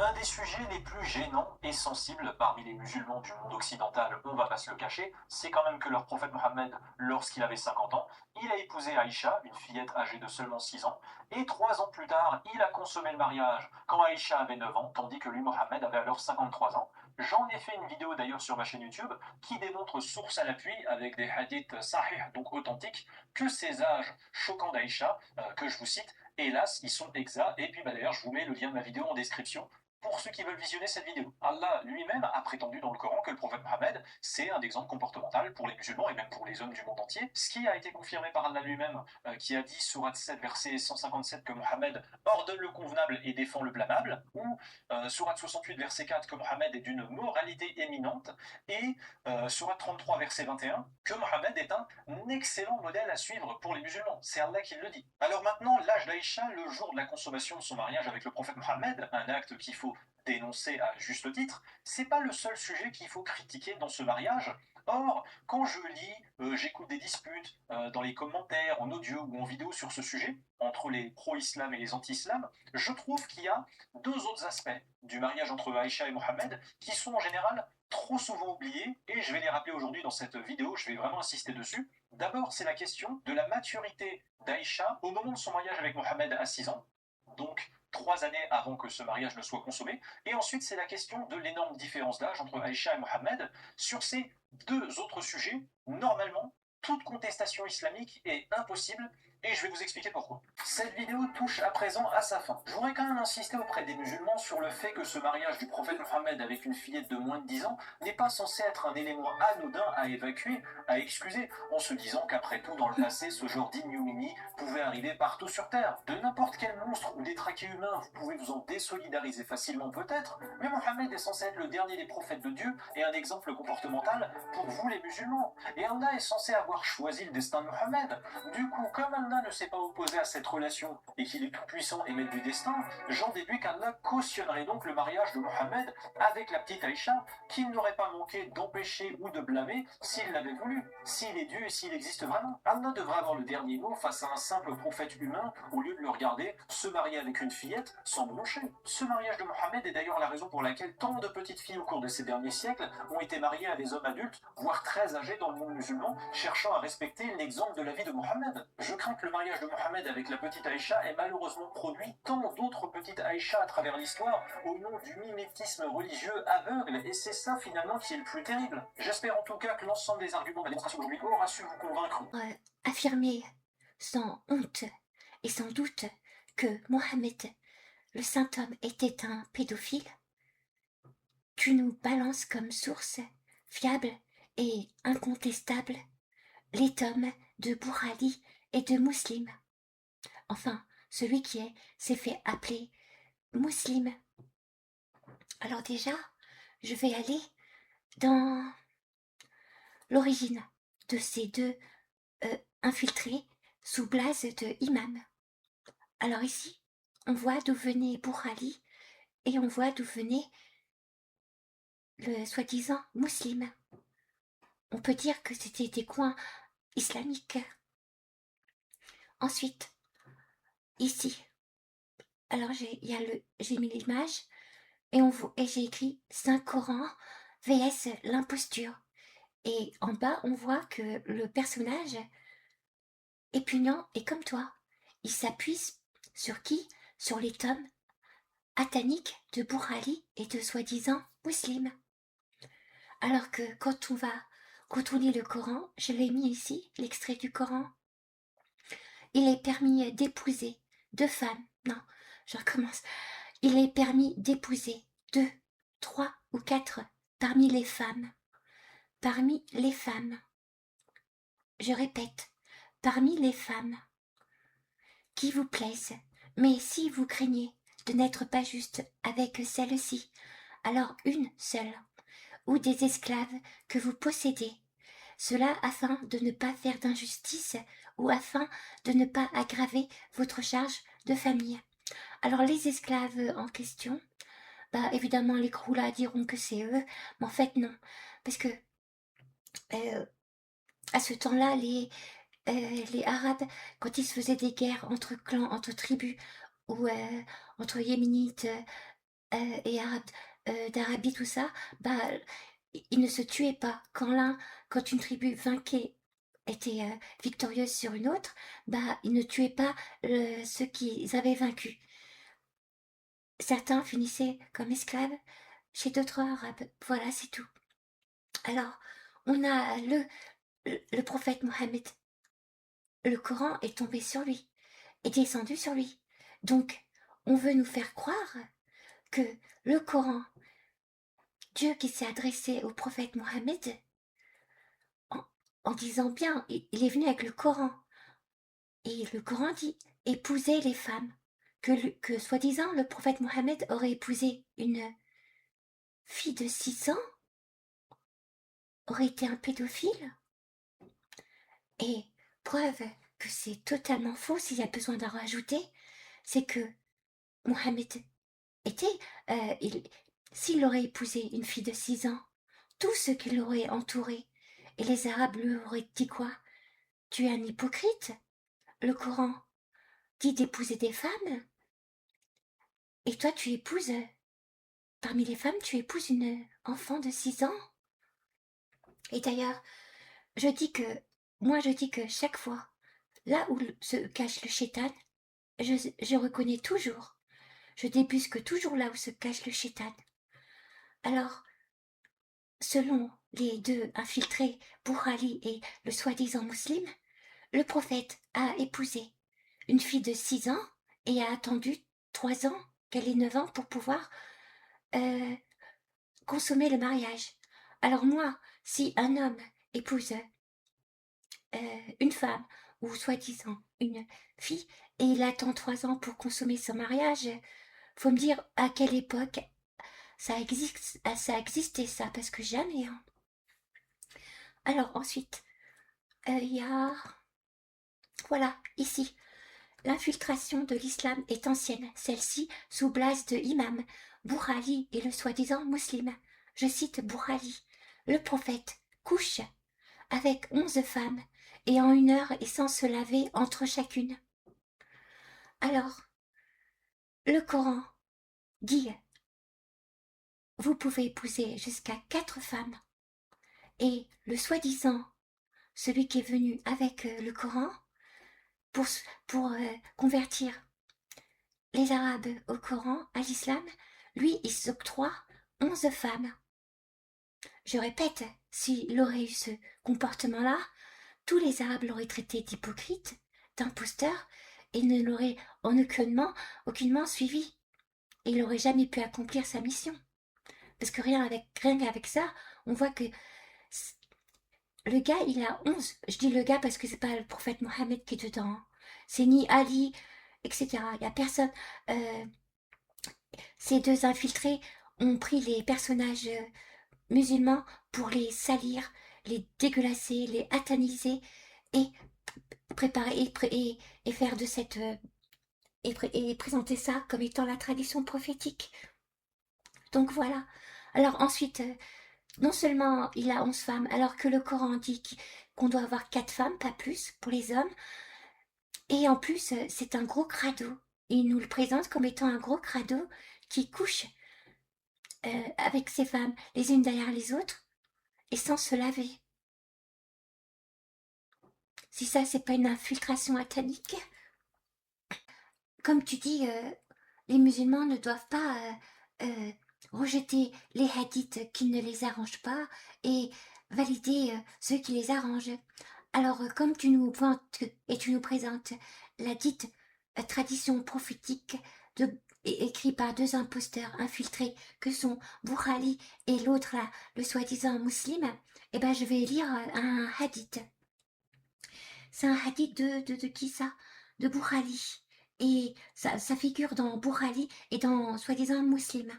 Un des sujets les plus gênants et sensibles parmi les musulmans du monde occidental, on va pas se le cacher, c'est quand même que leur prophète Mohammed, lorsqu'il avait 50 ans, il a épousé Aïcha, une fillette âgée de seulement 6 ans, et 3 ans plus tard, il a consommé le mariage quand Aïcha avait 9 ans, tandis que lui, Mohammed, avait alors 53 ans. J'en ai fait une vidéo d'ailleurs sur ma chaîne YouTube qui démontre source à l'appui avec des hadiths sahih, donc authentiques, que ces âges choquants d'Aïcha, que je vous cite, hélas, ils sont exacts. Et puis d'ailleurs, je vous mets le lien de ma vidéo en description pour ceux qui veulent visionner cette vidéo. Allah lui-même a prétendu dans le Coran que le prophète Mohammed, c'est un exemple comportemental pour les musulmans et même pour les hommes du monde entier, ce qui a été confirmé par Allah lui-même, qui a dit, Sourate 7, verset 157, que Mohammed ordonne le convenable et défend le blâmable, ou Sourate 68, verset 4, que Mohammed est d'une moralité éminente, et Sourate 33, verset 21, que Mohammed est un excellent modèle à suivre pour les musulmans. C'est Allah qui le dit. Alors maintenant, l'âge d'Aïcha, le jour de la consommation de son mariage avec le prophète Mohammed, un acte qu'il faut dénoncé à juste titre, c'est pas le seul sujet qu'il faut critiquer dans ce mariage. Or, quand je lis, j'écoute des disputes dans les commentaires, en audio ou en vidéo sur ce sujet, entre les pro-islam et les anti-islam, je trouve qu'il y a deux autres aspects du mariage entre Aïcha et Mohammed qui sont en général trop souvent oubliés, et je vais les rappeler aujourd'hui dans cette vidéo, je vais vraiment insister dessus. D'abord, c'est la question de la maturité d'Aïcha au moment de son mariage avec Mohammed à 6 ans, donc 3 années avant que ce mariage ne soit consommé. Et ensuite, c'est la question de l'énorme différence d'âge entre Aïcha et Mohammed. Sur ces deux autres sujets, normalement, toute contestation islamique est impossible, et je vais vous expliquer pourquoi. Cette vidéo touche à présent à sa fin. Je voudrais quand même insister auprès des musulmans sur le fait que ce mariage du prophète Mohammed avec une fillette de moins de 10 ans n'est pas censé être un élément anodin à évacuer, à excuser, en se disant qu'après tout, dans le passé, ce genre d'ignominie pouvait arriver partout sur Terre. De n'importe quel monstre ou détraqué humain, vous pouvez vous en désolidariser facilement peut-être, mais Mohammed est censé être le dernier des prophètes de Dieu et un exemple comportemental pour vous les musulmans. Et Allah est censé avoir choisi le destin de Mohammed. Du coup, comme Allah ne s'est pas opposé à cette relation et qu'il est tout puissant et maître du destin, j'en déduis qu'Allah cautionnerait donc le mariage de Mohammed avec la petite Aïcha, qu'il n'aurait pas manqué d'empêcher ou de blâmer s'il l'avait voulu. S'il est Dieu et s'il existe vraiment, Allah devrait avoir le dernier mot face à un simple prophète humain au lieu de le regarder se marier avec une fillette sans broncher. Ce mariage de Mohammed est d'ailleurs la raison pour laquelle tant de petites filles au cours de ces derniers siècles ont été mariées à des hommes adultes, voire très âgés dans le monde musulman, cherchant à respecter l'exemple de la vie de Mohammed. Je crains que le mariage de Mohammed avec la petite Aïcha ait malheureusement produit tant d'autres petites Aïcha à travers l'histoire au nom du mimétisme religieux aveugle, et c'est ça finalement qui est le plus terrible. J'espère en tout cas que l'ensemble des arguments de la démonstration d'aujourd'hui aura su vous convaincre. Affirmer sans honte et sans doute que Mohammed, le saint homme, était un pédophile, tu nous balances comme source fiable et incontestable les tomes de Bourali et de Muslim. Enfin, celui qui s'est fait appeler Muslim. Alors déjà, je vais aller dans l'origine de ces deux infiltrés sous blase de imam. Alors ici, on voit d'où venait Bourali et on voit d'où venait le soi-disant musulman. On peut dire que c'était des coins islamiques. Ensuite, ici, alors j'ai mis l'image et j'ai écrit Saint-Coran vs l'imposture. Et en bas, on voit que le personnage épugnant est comme toi. Il s'appuie sur qui? Sur les tomes ataniques de Bourali et de soi-disant musulmans. Alors que quand on lit le Coran, je l'ai mis ici, l'extrait du Coran, il est permis d'épouser 2 femmes. Non, je recommence. Il est permis d'épouser 2, 3 ou 4 parmi les femmes. Parmi les femmes. Je répète, parmi les femmes qui vous plaisent. Mais si vous craignez de n'être pas juste avec celle-ci, alors une seule, ou des esclaves que vous possédez, cela afin de ne pas faire d'injustice ou afin de ne pas aggraver votre charge de famille. Alors les esclaves en question, évidemment les Kroulas diront que c'est eux, mais en fait non, parce que à ce temps-là, les Arabes, quand ils se faisaient des guerres entre clans, entre tribus, ou entre Yéménites, et d'Arabie, tout ça, bah, ils ne se tuaient pas. Quand une tribu était victorieuse sur une autre, bah, ils ne tuaient pas ceux qu'ils avaient vaincus. Certains finissaient comme esclaves chez d'autres Arabes. Voilà, c'est tout. Alors, on a le prophète Mohammed. Le Coran est tombé sur lui, est descendu sur lui. Donc, on veut nous faire croire que le Coran, Dieu qui s'est adressé au prophète Mohammed, en, en disant bien, il est venu avec le Coran. Et le Coran dit, épousez les femmes. Que soi-disant, le prophète Mohammed aurait épousé une fille de 6 ans, aurait été un pédophile. Et preuve que c'est totalement faux, s'il y a besoin d'en rajouter, c'est que Mohammed était, s'il aurait épousé une fille de 6 ans, tous ceux qui l'auraient entouré, et les Arabes lui auraient dit quoi? Tu es un hypocrite. Le Coran dit d'épouser des femmes, et toi tu épouses, parmi les femmes, tu épouses une enfant de 6 ans. Et d'ailleurs, moi je dis que chaque fois, là où se cache le chétan, je reconnais toujours, je débusque toujours là où se cache le chétan. Alors, selon les deux infiltrés, Boukhari et le soi-disant musulman, le prophète a épousé une fille de 6 ans et a attendu 3 ans qu'elle ait 9 ans pour pouvoir consommer le mariage. Alors moi, si un homme épouse une femme ou soi-disant une fille et il attend 3 ans pour consommer son mariage, faut me dire à quelle époque ça a existé ça, parce que jamais. Hein. Alors ensuite, il y a... Voilà, ici. L'infiltration de l'islam est ancienne, celle-ci sous blase de imam. Boukhari est le soi-disant musulman. Je cite Boukhari. Le prophète couche avec 11 femmes et en 1 heure et sans se laver entre chacune. Alors, le Coran dit vous pouvez épouser jusqu'à 4 femmes. Et le soi-disant, celui qui est venu avec le Coran, pour convertir les Arabes au Coran, à l'islam, lui, il s'octroie 11 femmes. Je répète, s'il aurait eu ce comportement-là, tous les Arabes l'auraient traité d'hypocrite, d'imposteur, et ne l'auraient aucunement suivi. Et il n'aurait jamais pu accomplir sa mission. Parce que rien qu'avec ça, on voit que le gars, il a 11. Je dis le gars parce que c'est pas le prophète Mohammed qui est dedans. Hein. C'est ni Ali, etc. Il n'y a personne. Ces deux infiltrés ont pris les personnages musulmans pour les salir, les dégueulasser, les attaniser et préparer et faire de cette et présenter ça comme étant la tradition prophétique. Donc voilà. Alors ensuite, non seulement il a 11 femmes, alors que le Coran dit qu'on doit avoir 4 femmes, pas plus, pour les hommes, et en plus, c'est un gros crado. Il nous le présente comme étant un gros crado qui couche avec ses femmes, les unes derrière les autres, et sans se laver. Si ça, c'est pas une infiltration atanique. Comme tu dis, les musulmans ne doivent pas rejeter les hadiths qui ne les arrangent pas et valider ceux qui les arrangent. Alors, comme tu nous vantes et tu nous présentes la dite tradition prophétique écrite par deux imposteurs infiltrés que sont Boukhari et l'autre là, le soi-disant musulman, eh ben je vais lire un hadith. C'est un hadith de qui ça? De Boukhari. Et ça figure dans Boukhari et dans soi-disant musulman.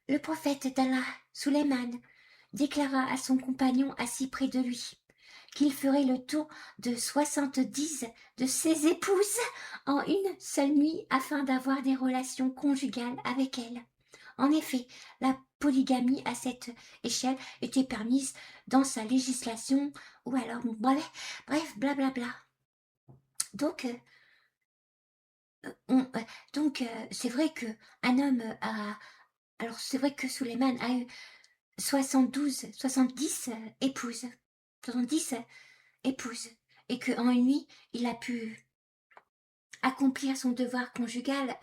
Le prophète d'Allah, Suleiman, déclara à son compagnon assis près de lui qu'il ferait le tour de 70 de ses épouses en une seule nuit afin d'avoir des relations conjugales avec elles. En effet, la polygamie à cette échelle était permise dans sa législation, ou alors, bref, blablabla. Donc, c'est vrai qu'un homme Alors c'est vrai que Suleiman a eu 70 épouses, 70 épouses, et qu'en une nuit, il a pu accomplir son devoir conjugal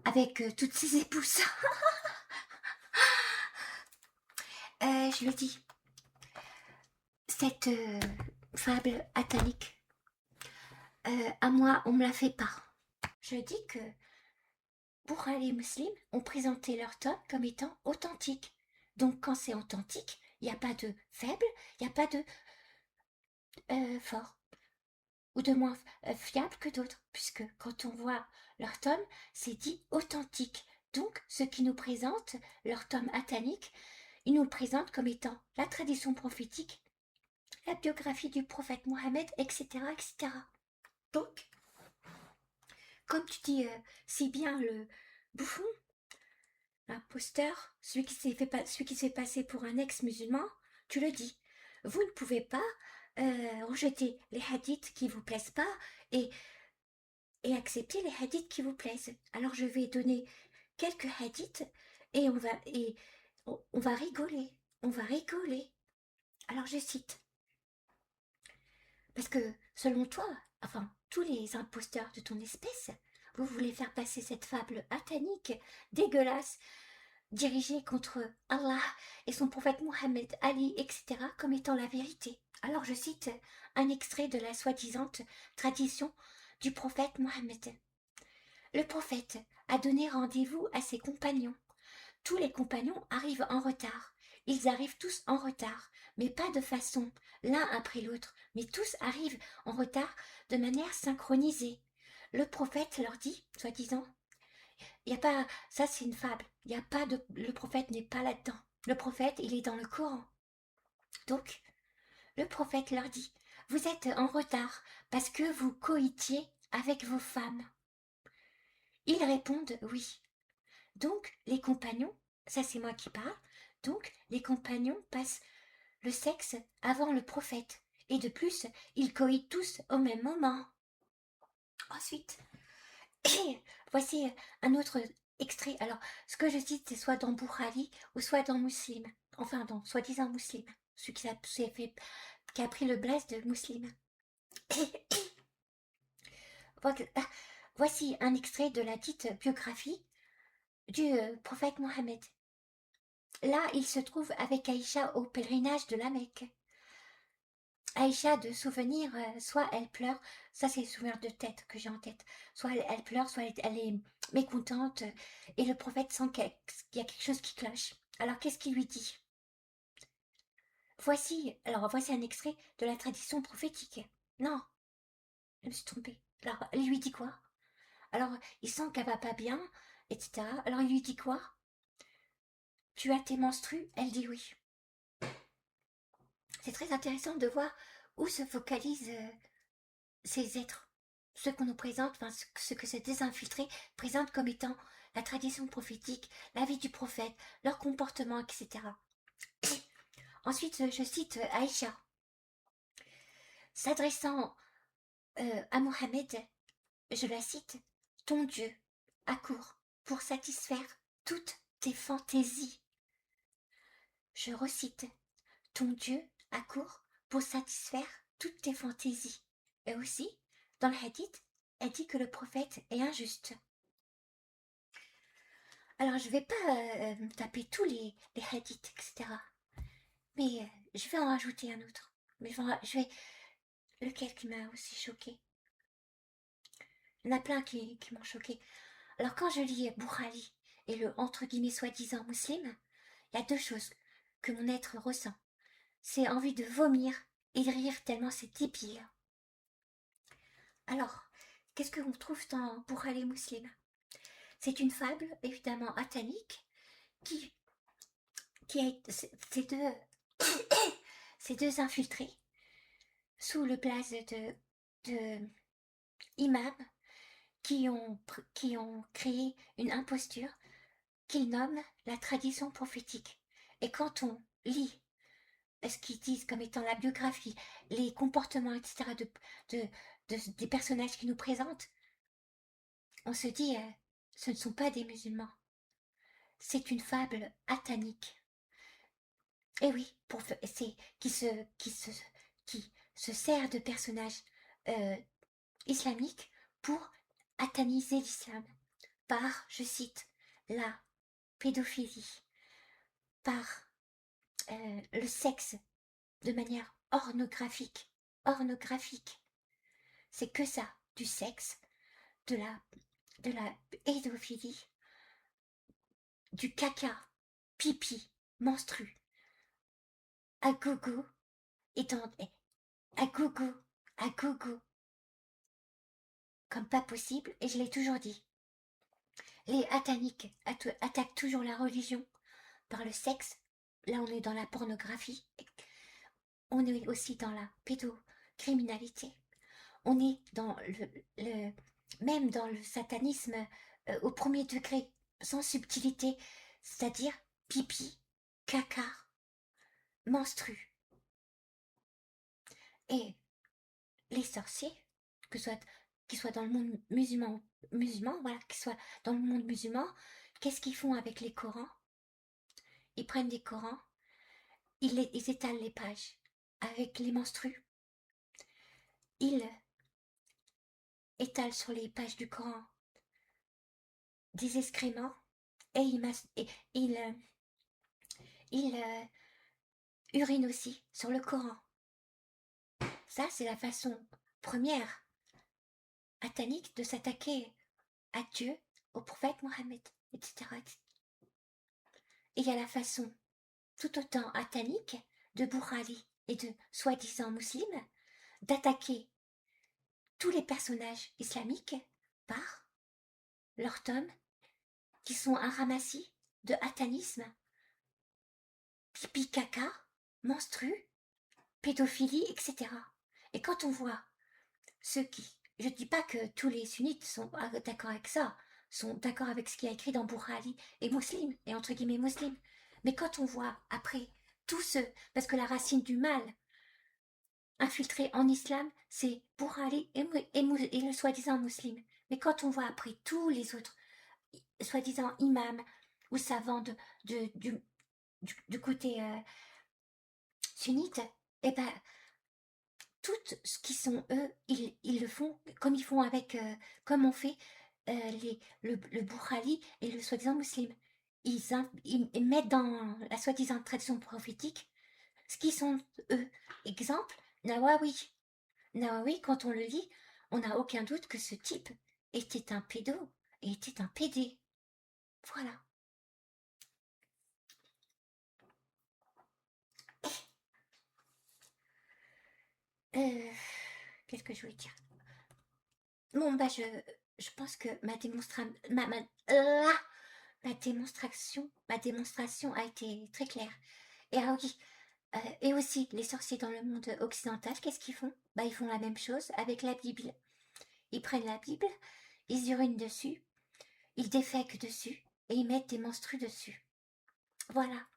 avec toutes ses épouses. Je le dis, cette fable atanique, à moi, on me la fait pas. Je dis que pour les musulmans, ont présenté leur tome comme étant authentique. Donc quand c'est authentique, il n'y a pas de faible, il n'y a pas de fort ou de moins fiable que d'autres, puisque quand on voit leur tome, c'est dit authentique. Donc ce qui nous présente, leur tome atanique, ils nous le présentent comme étant la tradition prophétique, la biographie du prophète Mohammed, etc. etc. Donc, comme tu dis si bien le bouffon, l'imposteur, celui qui se fait passer pour un ex-musulman, tu le dis. Vous ne pouvez pas rejeter les hadiths qui vous plaisent pas et, et accepter les hadiths qui vous plaisent. Alors je vais donner quelques hadiths et on va rigoler. On va rigoler. Alors je cite. Parce que selon toi, enfin tous les imposteurs de ton espèce, vous voulez faire passer cette fable atanique, dégueulasse, dirigée contre Allah et son prophète Mohammed, Ali, etc., comme étant la vérité. Alors je cite un extrait de la soi-disant tradition du prophète Mohammed. Le prophète a donné rendez-vous à ses compagnons. Tous les compagnons arrivent en retard. Ils arrivent tous en retard, mais pas de façon l'un après l'autre, mais tous arrivent en retard de manière synchronisée. Le prophète leur dit, soi-disant, il n'y a pas, ça c'est une fable, il y a pas de, le prophète n'est pas là-dedans. Le prophète, il est dans le Coran. Donc, le prophète leur dit, vous êtes en retard parce que vous coïtiez avec vos femmes. Ils répondent oui. Donc, les compagnons, ça c'est moi qui parle, donc les compagnons passent le sexe avant le prophète. Et de plus, ils coïtent tous au même moment. Ensuite, voici un autre extrait. Alors, ce que je cite, c'est soit dans Bukhari ou soit dans Muslim. Enfin, dans soi-disant Muslim. Celui qui a pris le blaze de Muslim. Voici un extrait de la dite biographie du prophète Mohammed. Là, il se trouve avec Aïcha au pèlerinage de la Mecque. Aïcha, de souvenir, soit elle pleure, ça c'est le souvenir de tête que j'ai en tête, soit elle pleure, soit elle est mécontente, et le prophète sent qu'il y a quelque chose qui cloche. Alors qu'est-ce qu'il lui dit? Voici un extrait de la tradition prophétique. Non, je me suis trompée. Alors, il lui dit quoi? Alors, il sent qu'elle va pas bien, etc. Alors, il lui dit quoi? Tu as tes menstrues? Elle dit oui. C'est très intéressant de voir où se focalisent ces êtres, ceux qu'on nous présente, enfin ce que ces désinfiltrés présentent comme étant la tradition prophétique, la vie du prophète, leur comportement, etc. Ensuite, je cite Aïcha. S'adressant à Mohammed, je la cite, ton Dieu accourt pour satisfaire toutes tes fantaisies. Je recite, ton Dieu accourt pour satisfaire toutes tes fantaisies. Et aussi, dans le hadith, elle dit que le prophète est injuste. Alors, je vais pas taper tous les hadiths, etc. Mais je vais en rajouter un autre. Mais je vais... Lequel qui m'a aussi choqué? Il y en a plein qui m'ont choqué. Alors, quand je lis Bukhari et le entre guillemets soi-disant musulman, il y a deux choses que mon être ressent. C'est envie de vomir et de rire tellement c'est débile. Alors, qu'est-ce que l'on trouve dans Bukhari musulman? C'est une fable, évidemment atanique, qui a ces deux, ces deux infiltrés sous le blaze de imams qui ont créé une imposture qu'ils nomment la tradition prophétique. Et quand on lit ce qu'ils disent comme étant la biographie, les comportements, etc., des personnages qui nous présentent, on se dit, ce ne sont pas des musulmans. c'est une fable atanique. Et oui, c'est qui se sert de personnages euh, islamiques pour ataniser l'islam par, je cite, la pédophilie, par le sexe de manière ornographique. Ornographique. C'est que ça, du sexe, de la pédophilie, du caca, pipi, menstru, à gogo, et à gogo, à gogo, comme pas possible, et je l'ai toujours dit. Les ataniques attaquent toujours la religion par le sexe. Là, on est dans la pornographie. On est aussi dans la pédocriminalité. On est dans même dans le satanisme au premier degré, sans subtilité, c'est-à-dire pipi, caca, menstru. Et les sorciers, qu'ils soient dans le monde musulman, voilà, qu'ils soient dans le monde musulman, qu'est-ce qu'ils font avec les Corans? Ils prennent des Corans, ils étalent les pages avec les menstrues. Ils étalent sur les pages du Coran des excréments et ils urinent aussi sur le Coran. Ça, c'est la façon première atanique de s'attaquer à Dieu, au prophète Mohammed, etc. Et il y a la façon tout autant atanique de Bourali et de soi-disant musulmans d'attaquer tous les personnages islamiques par leurs tomes qui sont un ramassis de atanisme, pipi caca, menstru, pédophilie, etc. Et quand on voit ceux qui... Je ne dis pas que tous les sunnites sont d'accord avec ça, sont d'accord avec ce qui est écrit dans Bourali et Muslim, et entre guillemets Muslim. Mais quand on voit après tous ceux, parce que la racine du mal infiltré en islam, c'est Bourali et le soi-disant Muslim. Mais quand on voit après tous les autres soi-disant imams ou savants du côté sunnite, eh ben, tout ce qui sont eux, ils le font comme ils font avec, comme on fait le Boukhari et le soi-disant musulman. Ils mettent dans la soi-disant tradition prophétique ce qui sont eux. Exemple, Nawawi. Nawawi, quand on le lit, on n'a aucun doute que ce type était un pédo et était un pédé. Voilà. Qu'est-ce que je voulais dire? Bon, bah, je pense que ma démonstration a été très claire. Et ah oui, et aussi, les sorciers dans le monde occidental, qu'est-ce qu'ils font? Bah, ils font la même chose avec la Bible. Ils prennent la Bible, ils urinent dessus, ils défèquent dessus, et ils mettent des menstrues dessus. Voilà.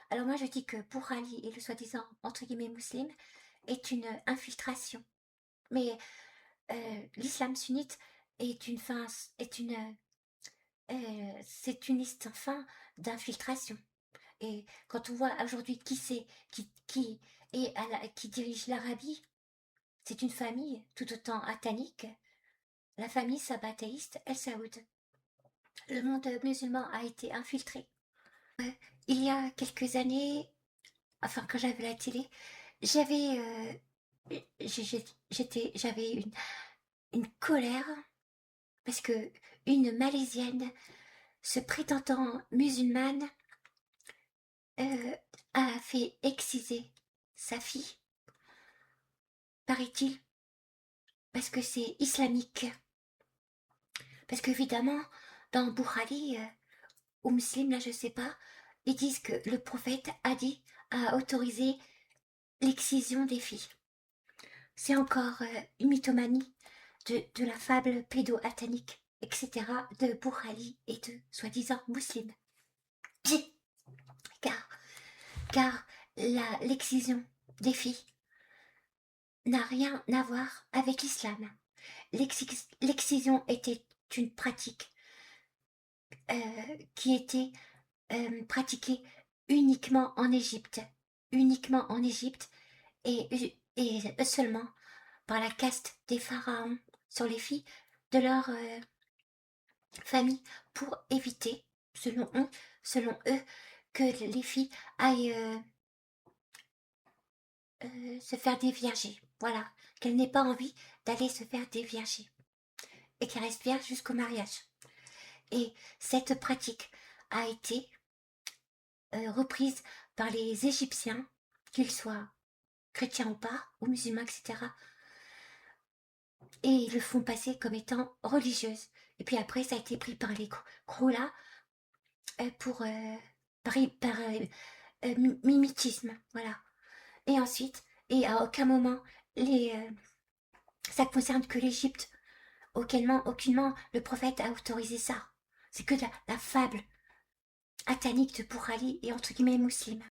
Alors moi, je dis que pour Ali et le soi-disant, entre guillemets, musulman, est une infiltration. Mais l'islam sunnite est une fin, c'est une fin d'infiltration. Et quand on voit aujourd'hui qui c'est qui dirige l'Arabie, c'est une famille tout autant atanique, la famille sabbatéiste El Saoud. Le monde musulman a été infiltré. Il y a quelques années, enfin quand j'avais la télé, j'avais une colère parce que une Malaisienne se prétendant musulmane a fait exciser sa fille, paraît-il, parce que c'est islamique. Parce qu'évidemment, dans Bukhari ou Muslim, là je sais pas, ils disent que le prophète a autorisé l'excision des filles. C'est encore une mythomanie de la fable pédo-atanique, etc. de Bukhari et de soi-disant musulmans. Car l'excision des filles n'a rien à voir avec l'islam. L'excision était une pratique qui était pratiquée uniquement en Égypte. Uniquement en Égypte et seulement par la caste des pharaons sur les filles de leur famille pour éviter, selon eux, que les filles aillent se faire dévierger. Voilà, qu'elles n'aient pas envie d'aller se faire dévierger et qu'elles restent vierges jusqu'au mariage. Et cette pratique a été reprise par les Égyptiens, qu'ils soient chrétiens ou pas, ou musulmans, etc. Et ils le font passer comme étant religieuse. Et puis après, ça a été pris par les Kroulas pour mimétisme, voilà. Et ensuite, et à aucun moment, ça concerne que l'Égypte. Aucunement, le prophète a autorisé ça. C'est que la fable atanique de Bourali et entre guillemets musulmane.